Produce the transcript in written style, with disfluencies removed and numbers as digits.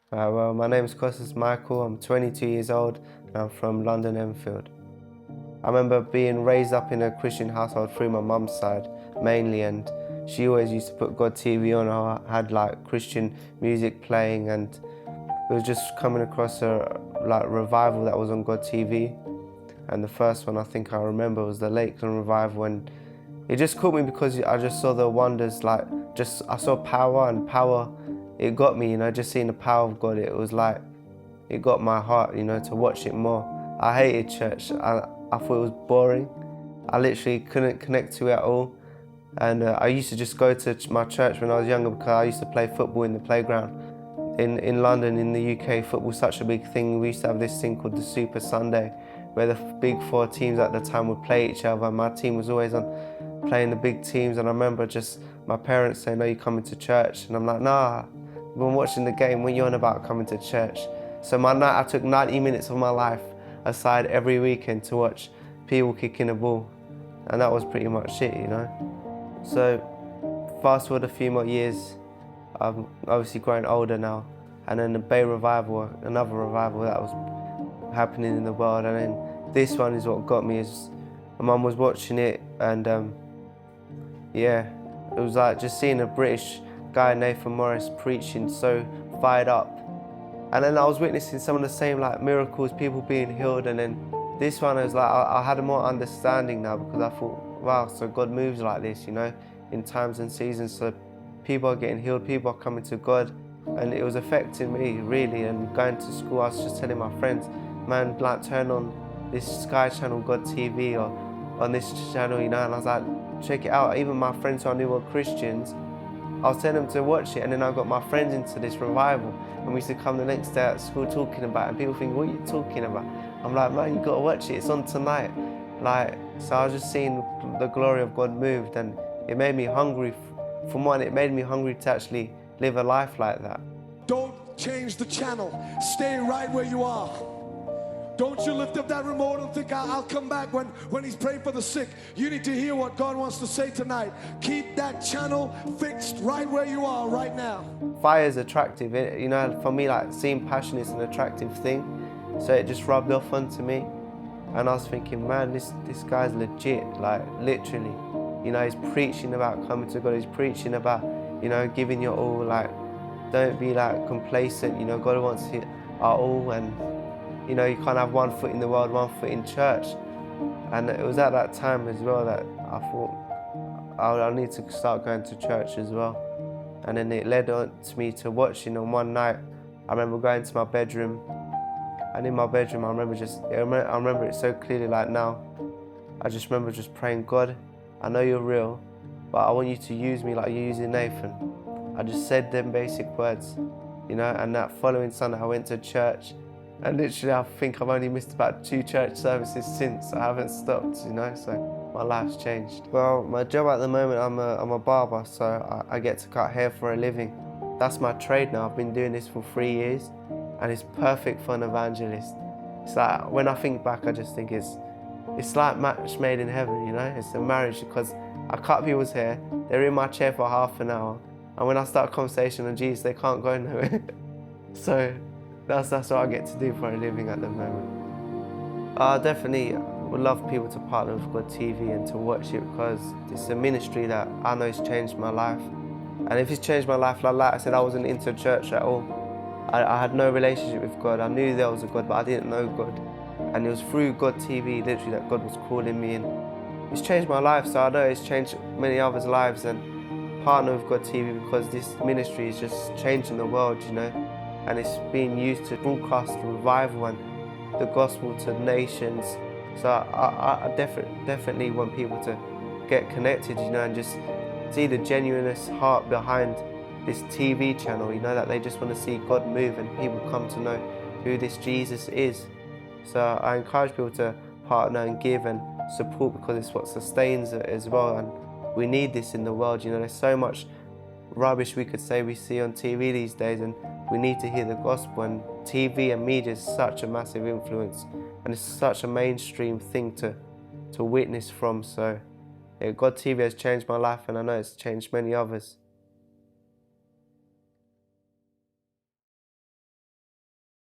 Well, my name is Costa Michael. I'm 22 years old and I'm from London, Enfield. I remember being raised up in a Christian household through my mum's side mainly, and she always used to put God TV on. I had like Christian music playing, and it was just coming across a revival that was on God TV. And the first one I think I remember was the Lakeland revival, and it just caught me because I just saw the wonders, I saw power, and power, it got me, just seeing the power of God. It was like, it got my heart, to watch it more. I hated church. I thought it was boring. I literally couldn't connect to it at all. And I used to just go to my church when I was younger because I used to play football in the playground. In London, in the UK, football's such a big thing. We used to have this thing called the Super Sunday, where the big four teams at the time would play each other. My team was always on playing the big teams, and I remember just my parents saying, "Are you coming to church?" And I'm like, "Nah, I've been watching the game. When you're on about coming to church?" So I took 90 minutes of my life aside every weekend to watch people kicking a ball, and that was pretty much it, So fast forward a few more years, I'm obviously growing older now, and then the Bay Revival, another revival that was happening in the world, and then this one is what got me. Is my mum was watching it, and yeah, it was like just seeing a British guy, Nathan Morris, preaching so fired up. And then I was witnessing some of the same miracles, people being healed, and then this one was like, I had a more understanding now, because I thought, wow, so God moves like this, in times and seasons. So people are getting healed, people are coming to God, and it was affecting me really. And going to school, I was just telling my friends, man, turn on this Sky Channel, God TV, or on this channel, and I was like, check it out. Even my friends who I knew were Christians, I was telling them to watch it, and then I got my friends into this revival, and we used to come the next day at school talking about it, and people think, what are you talking about? I'm like, man, you gotta watch it, it's on tonight. So I was just seeing the glory of God moved, and it made me hungry. For one, it made me hungry to actually live a life like that. Don't change the channel, stay right where you are. Don't you lift up that remote and think I'll come back when he's praying for the sick. You need to hear what God wants to say tonight. Keep that channel fixed right where you are right now. Fire is attractive, for me, seeing passion is an attractive thing. So it just rubbed off onto me. And I was thinking, man, this guy's legit, literally. He's preaching about coming to God, he's preaching about, giving your all, don't be complacent, God wants our all, and you can't have one foot in the world, one foot in church. And it was at that time as well that I thought I need to start going to church as well. And then it led on to me to watching. On one night, I remember going to my bedroom, and in my bedroom, I remember it so clearly now. I just remember just praying, God, I know you're real, but I want you to use me like you're using Nathan. I just said them basic words, and that following Sunday I went to church. And literally, I think I've only missed about 2 church services since. I haven't stopped, so my life's changed. Well, my job at the moment, I'm a barber, so I get to cut hair for a living. That's my trade now. I've been doing this for 3 years, and it's perfect for an evangelist. It's like, when I think back, I just think it's like match made in heaven, It's a marriage, because I cut people's hair, they're in my chair for half an hour, and when I start a conversation on Jesus, they can't go nowhere. So that's what I get to do for a living at the moment. I definitely would love people to partner with God TV and to watch it, because it's a ministry that I know has changed my life. And if it's changed my life, like I said, I wasn't into church at all. I had no relationship with God. I knew there was a God, but I didn't know God. And it was through God TV, literally, that God was calling me in. It's changed my life, so I know it's changed many others' lives. And partner with God TV, because this ministry is just changing the world, and it's being used to broadcast revival and the gospel to nations. So I definitely want people to get connected, and just see the genuineness heart behind this TV channel, that they just want to see God move and people come to know who this Jesus is. So I encourage people to partner and give and support, because it's what sustains it as well, and we need this in the world. There's so much rubbish we could say we see on TV these days, and we need to hear the gospel, and TV and media is such a massive influence, and it's such a mainstream thing to witness from. So yeah, God TV has changed my life, and I know it's changed many others.